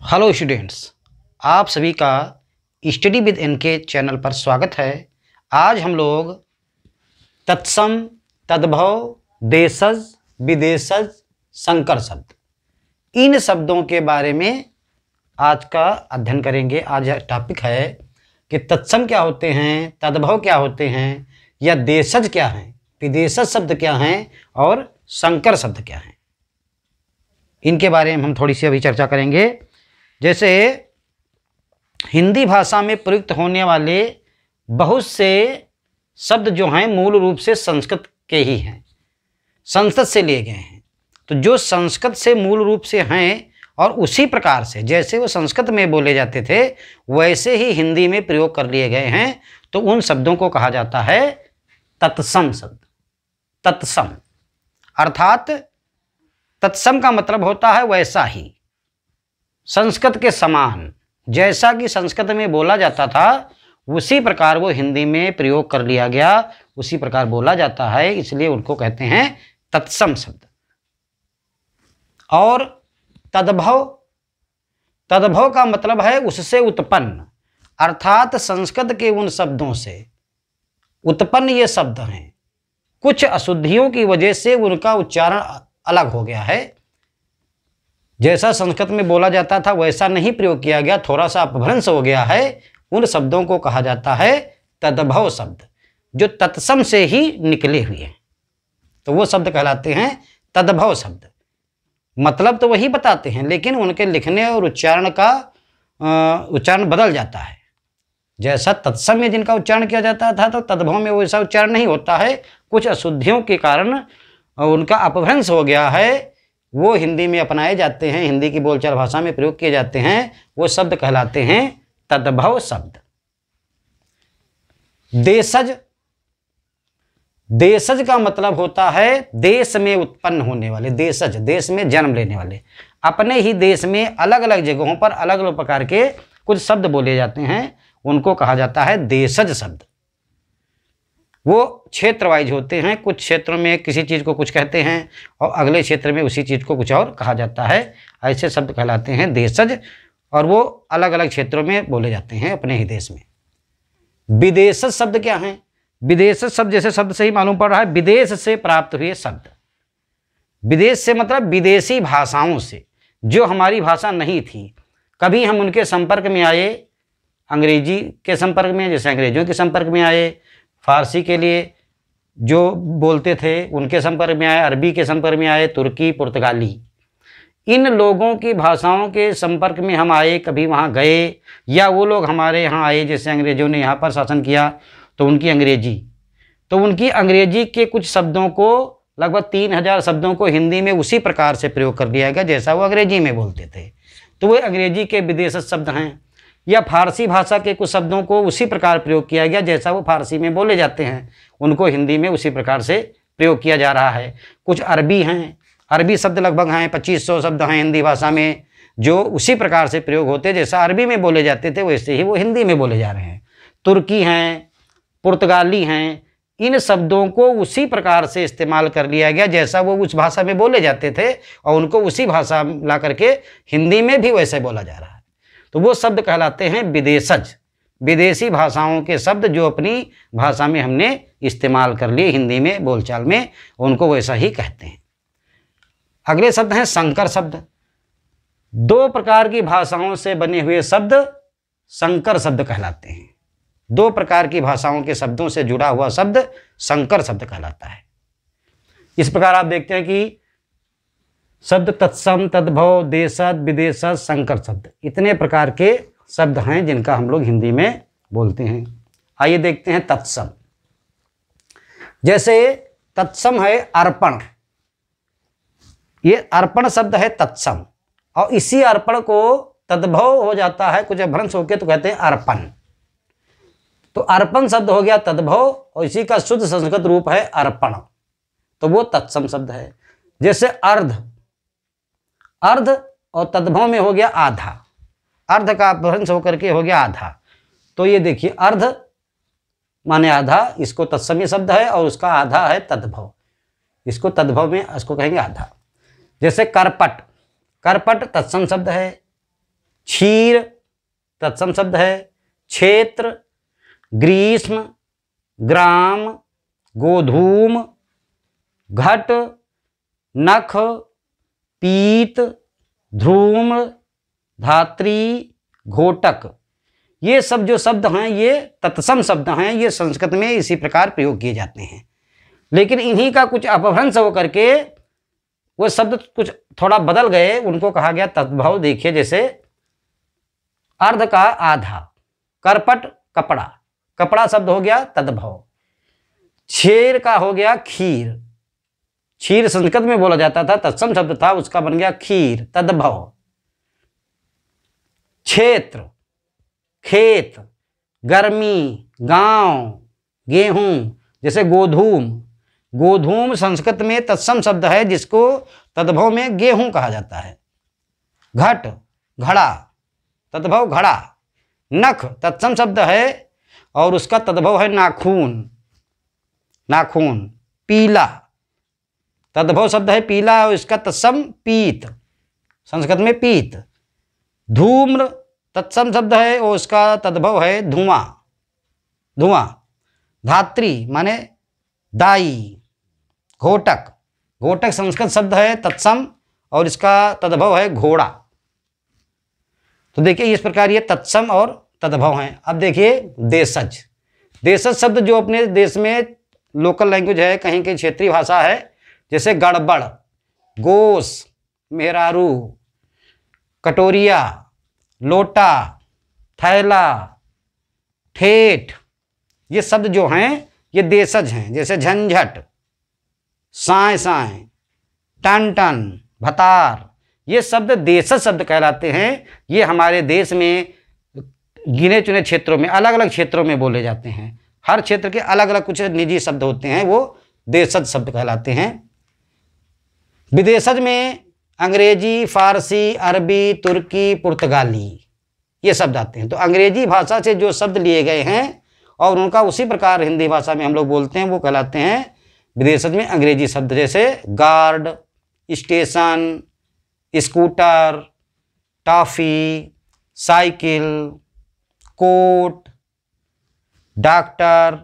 Hello students, आप सभी का स्टडी विद एनके चैनल पर स्वागत है। आज हम लोग तत्सम, तद्भव, देशज, विदेशज, संकर शब्द, इन शब्दों के बारे में आज का अध्ययन करेंगे। आज टॉपिक है कि तत्सम क्या होते हैं, तद्भव क्या होते हैं, या देशज क्या हैं, विदेशज शब्द क्या हैं और संकर शब्द क्या हैं। इनके बारे में हम थोड़ी सी अभी चर्चा करेंगे। जैसे हिंदी भाषा में प्रयुक्त होने वाले बहुत से शब्द जो हैं मूल रूप से संस्कृत के ही हैं, संस्कृत से लिए गए हैं। तो जो संस्कृत से मूल रूप से हैं और उसी प्रकार से जैसे वो संस्कृत में बोले जाते थे वैसे ही हिंदी में प्रयोग कर लिए गए हैं, तो उन शब्दों को कहा जाता है तत्सम शब्द। तत्सम अर्थात तत्सम का मतलब होता है वैसा ही, संस्कृत के समान, जैसा कि संस्कृत में बोला जाता था उसी प्रकार वो हिंदी में प्रयोग कर लिया गया, उसी प्रकार बोला जाता है, इसलिए उनको कहते हैं तत्सम शब्द। और तद्भव, तद्भव का मतलब है उससे उत्पन्न, अर्थात संस्कृत के उन शब्दों से उत्पन्न ये शब्द हैं, कुछ अशुद्धियों की वजह से उनका उच्चारण अलग हो गया है। जैसा संस्कृत में बोला जाता था वैसा नहीं प्रयोग किया गया, थोड़ा सा अपभ्रंश हो गया है। उन शब्दों को कहा जाता है तद्भव शब्द, जो तत्सम से ही निकले हुए हैं, तो वो शब्द कहलाते हैं तद्भव शब्द। मतलब तो वही बताते हैं, लेकिन उनके लिखने और उच्चारण का उच्चारण बदल जाता है। जैसा तत्सम में जिनका उच्चारण किया जाता था तो तद्भव में वैसा उच्चारण नहीं होता है, कुछ अशुद्धियों के कारण उनका अपभ्रंश हो गया है, वो हिंदी में अपनाए जाते हैं, हिंदी की बोलचाल भाषा में प्रयोग किए जाते हैं, वो शब्द कहलाते हैं तद्भव शब्द। देशज, देशज का मतलब होता है देश में उत्पन्न होने वाले, देशज देश में जन्म लेने वाले। अपने ही देश में अलग अलग जगहों पर अलग अलग प्रकार के कुछ शब्द बोले जाते हैं, उनको कहा जाता है देशज शब्द। वो क्षेत्र वाइज होते हैं, कुछ क्षेत्रों में किसी चीज़ को कुछ कहते हैं और अगले क्षेत्र में उसी चीज़ को कुछ और कहा जाता है, ऐसे शब्द कहलाते हैं देशज, और वो अलग अलग क्षेत्रों में बोले जाते हैं अपने ही देश में। विदेशज शब्द क्या हैं? विदेशज शब्द जैसे शब्द से ही मालूम पड़ रहा है, विदेश से प्राप्त हुए शब्द। विदेश से मतलब विदेशी भाषाओं से, जो हमारी भाषा नहीं थी, कभी हम उनके संपर्क में आए, अंग्रेजी के संपर्क में, जैसे अंग्रेजों के संपर्क में आए, फारसी के लिए जो बोलते थे उनके संपर्क में आए, अरबी के संपर्क में आए, तुर्की, पुर्तगाली, इन लोगों की भाषाओं के संपर्क में हम आए, कभी वहाँ गए, या वो लोग हमारे यहाँ आए, जैसे अंग्रेजों ने यहाँ पर शासन किया तो उनकी अंग्रेजी, तो उनकी अंग्रेजी के कुछ शब्दों को, लगभग 3000 शब्दों को हिंदी में उसी प्रकार से प्रयोग कर लिया गया जैसा वो अंग्रेजी में बोलते थे, तो वो अंग्रेजी के विदेशज शब्द हैं। या फारसी भाषा के कुछ शब्दों को उसी प्रकार प्रयोग किया गया जैसा वो फारसी में बोले जाते हैं, उनको हिंदी में उसी प्रकार से प्रयोग किया जा रहा है। कुछ अरबी हैं, अरबी शब्द लगभग हैं 2500 शब्द हैं हिंदी भाषा में, जो उसी प्रकार से प्रयोग होते जैसा अरबी में बोले जाते थे वैसे ही वो हिंदी में बोले जा रहे हैं। तुर्की हैं, पुर्तगाली हैं, इन शब्दों को उसी प्रकार से इस्तेमाल कर लिया गया जैसा वो उस भाषा में बोले जाते थे, और उनको उसी भाषा ला करके हिंदी में भी वैसे बोला जा रहा है, तो वो शब्द कहलाते हैं विदेशज। विदेशी भाषाओं के शब्द जो अपनी भाषा में हमने इस्तेमाल कर लिए हिंदी में बोलचाल में, उनको वैसा ही कहते हैं। अगले शब्द हैं संकर शब्द। दो प्रकार की भाषाओं से बने हुए शब्द संकर शब्द कहलाते हैं। दो प्रकार की भाषाओं के शब्दों से जुड़ा हुआ शब्द संकर शब्द कहलाता है। इस प्रकार आप देखते हैं कि शब्द तत्सम, तद्भव, देशज, विदेशज, संकर शब्द, इतने प्रकार के शब्द हैं जिनका हम लोग हिंदी में बोलते हैं। आइए देखते हैं तत्सम। जैसे तत्सम है अर्पण, ये अर्पण शब्द है तत्सम, और इसी अर्पण को तद्भव हो जाता है कुछ भ्रंश होके तो कहते हैं अर्पण, तो अर्पण शब्द हो गया तद्भव, और इसी का शुद्ध संस्कृत रूप है अर्पण, तो वो तत्सम शब्द है। जैसे अर्ध, अर्ध और तद्भव में हो गया आधा, अर्ध का अपभ्रंश होकर के हो गया आधा, तो ये देखिए अर्ध माने आधा, इसको तत्समी शब्द है, और उसका आधा है तद्भव, इसको तद्भव में इसको कहेंगे आधा। जैसे करपट, करपट तत्सम शब्द है, क्षीर तत्सम शब्द है। क्षेत्र, ग्रीष्म, ग्राम, गोधूम, घट, नख, पीत, ध्रूम, धात्री, घोटक, ये सब जो शब्द हैं ये तत्सम शब्द हैं। ये संस्कृत में इसी प्रकार प्रयोग किए जाते हैं, लेकिन इन्हीं का कुछ अपभ्रंश होकर के वो शब्द कुछ थोड़ा बदल गए, उनको कहा गया तद्भव। देखिए जैसे अर्ध का आधा, करपट कपड़ा, कपड़ा शब्द हो गया तद्भव। क्षीर का हो गया खीर, क्षीर संस्कृत में बोला जाता था, तत्सम शब्द था, उसका बन गया खीर, तद्भव। क्षेत्र, खेत, गर्मी, गांव, गेहूं, जैसे गोधूम, गोधूम संस्कृत में तत्सम शब्द है जिसको तद्भव में गेहूं कहा जाता है। घट, घड़ा, तद्भव घड़ा। नख तत्सम शब्द है और उसका तद्भव है नाखून, नाखून। पीला तद्भव शब्द है पीला और इसका तत्सम पीत, संस्कृत में पीत। धूम्र तत्सम शब्द है और उसका तद्भव है धुआं, धुआं। धात्री माने दाई। घोटक, घोटक संस्कृत शब्द है तत्सम और इसका तद्भव है घोड़ा। तो देखिए इस प्रकार ये तत्सम और तद्भव हैं। अब देखिए देशज, देशज शब्द जो अपने देश में लोकल लैंग्वेज है, कहीं की क्षेत्रीय भाषा है, जैसे गड़बड़, गोश, मेहरारू, कटोरिया, लोटा, थैला, ठेठ, ये शब्द जो हैं ये देशज हैं। जैसे झंझट, साए साए, टन टन, भतार, ये शब्द देशज शब्द कहलाते हैं। ये हमारे देश में गिने चुने क्षेत्रों में, अलग अलग क्षेत्रों में बोले जाते हैं। हर क्षेत्र के अलग अलग कुछ निजी शब्द होते हैं, वो देशज शब्द कहलाते हैं। विदेशज में अंग्रेजी, फारसी, अरबी, तुर्की, पुर्तगाली ये शब्द आते हैं। तो अंग्रेजी भाषा से जो शब्द लिए गए हैं और उनका उसी प्रकार हिंदी भाषा में हम लोग बोलते हैं, वो कहलाते हैं विदेशज में अंग्रेजी शब्द। जैसे guard, station, scooter, toffee, cycle, coat, doctor,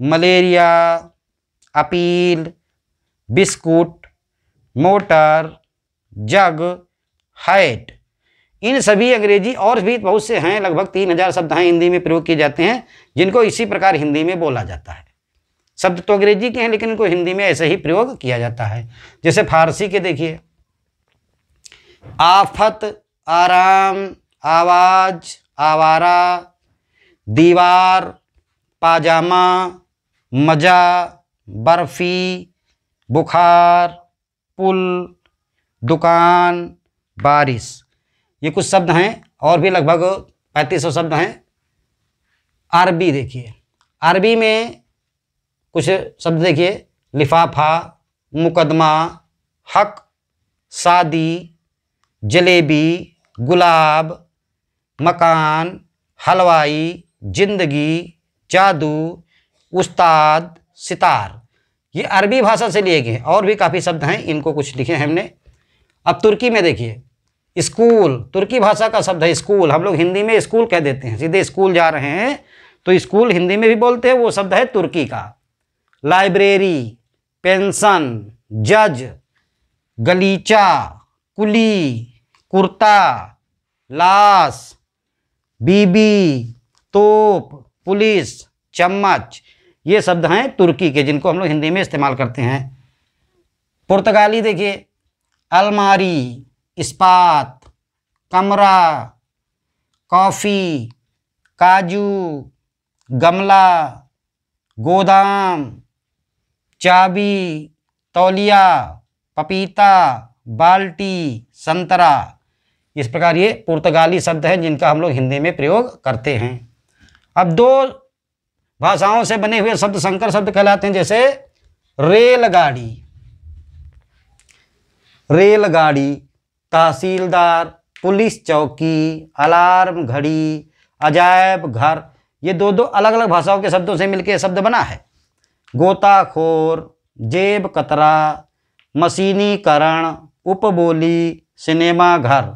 malaria, appeal, biscuit, motor, jug, hat. इन सभी अंग्रेजी और भी बहुत से हैं, लगभग 3000 शब्द हैं हिंदी में प्रयोग किए जाते हैं, जिनको इसी प्रकार हिंदी में बोला जाता है। शब्द तो अंग्रेजी के हैं लेकिन इनको हिंदी में ऐसे ही प्रयोग किया जाता है। जैसे फारसी के देखिए, आफत, आराम, आवाज, आवारा, दीवार, पाजामा, मजा, बर्फी, बुखार, पुल, दुकान, बारिश। ये कुछ शब्द हैं और भी लगभग 3500 शब्द हैं। अरबी देखिए, अरबी में कुछ शब्द देखिए, लिफाफा, मुकदमा, हक, शादी, जलेबी, गुलाब, मकान, हलवाई, जिंदगी, जादू, उस्ताद, सितार। ये अरबी भाषा से लिए गए हैं। और भी काफ़ी शब्द हैं, इनको कुछ लिखे हैं हमने। अब तुर्की में देखिए, स्कूल तुर्की भाषा का शब्द है स्कूल। हम लोग हिंदी में स्कूल कह देते हैं, सीधे स्कूल जा रहे हैं तो स्कूल हिंदी में भी बोलते हैं, वो शब्द है तुर्की का। लाइब्रेरी, पेंशन, जज, गलीचा, कुली, कुर्ता, लाश, बीबी, तोप, पुलिस, चम्मच, ये शब्द हैं तुर्की के, जिनको हम लोग हिंदी में इस्तेमाल करते हैं। पुर्तगाली देखिए, अलमारी, इस्पात, कमरा, कॉफ़ी, काजू, गमला, गोदाम, चाबी, तौलिया, पपीता, बाल्टी, संतरा। इस प्रकार ये पुर्तगाली शब्द हैं जिनका हम लोग हिंदी में प्रयोग करते हैं। अब दो भाषाओं से बने हुए शब्द संकर शब्द कहलाते हैं। जैसे रेलगाड़ी, रेलगाड़ी, तहसीलदार, पुलिस चौकी, अलार्म घड़ी, अजायब घर, ये दो दो अलग अलग भाषाओं के शब्दों से मिलकर शब्द बना है। गोताखोर, जेब कतरा, मशीनीकरण, उपबोली, सिनेमा घर,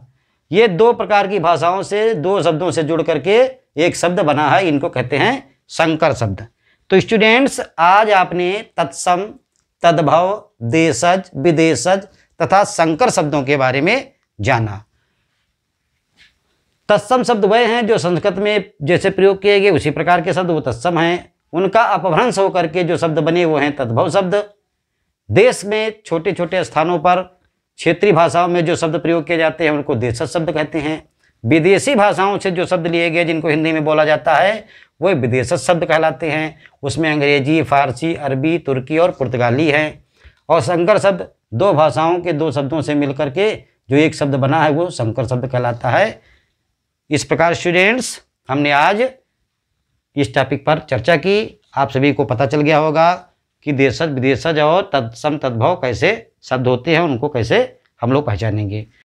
ये दो प्रकार की भाषाओं से, दो शब्दों से जुड़ करके एक शब्द बना है, इनको कहते हैं संकर शब्द। तो स्टूडेंट्स, आज आपने तत्सम, तद्भव, देशज, विदेशज तथा संकर शब्दों के बारे में जाना। तत्सम शब्द वह हैं जो संस्कृत में जैसे प्रयोग किए गए उसी प्रकार के शब्द वो तत्सम हैं। उनका अपभ्रंश होकर के जो शब्द बने वो हैं तद्भव शब्द। देश में छोटे छोटे स्थानों पर क्षेत्रीय भाषाओं में जो शब्द प्रयोग किए जाते हैं उनको देशज शब्द कहते हैं। विदेशी भाषाओं से जो शब्द लिए गए जिनको हिंदी में बोला जाता है वो विदेशज शब्द कहलाते हैं। उसमें अंग्रेजी, फारसी, अरबी, तुर्की और पुर्तगाली हैं। और संकर शब्द दो भाषाओं के दो शब्दों से मिलकर के जो एक शब्द बना है वो संकर शब्द कहलाता है। इस प्रकार स्टूडेंट्स, हमने आज इस टॉपिक पर चर्चा की। आप सभी को पता चल गया होगा कि देशज, विदेशज और तत्सम, तद्भव कैसे शब्द होते हैं, उनको कैसे हम लोग पहचानेंगे।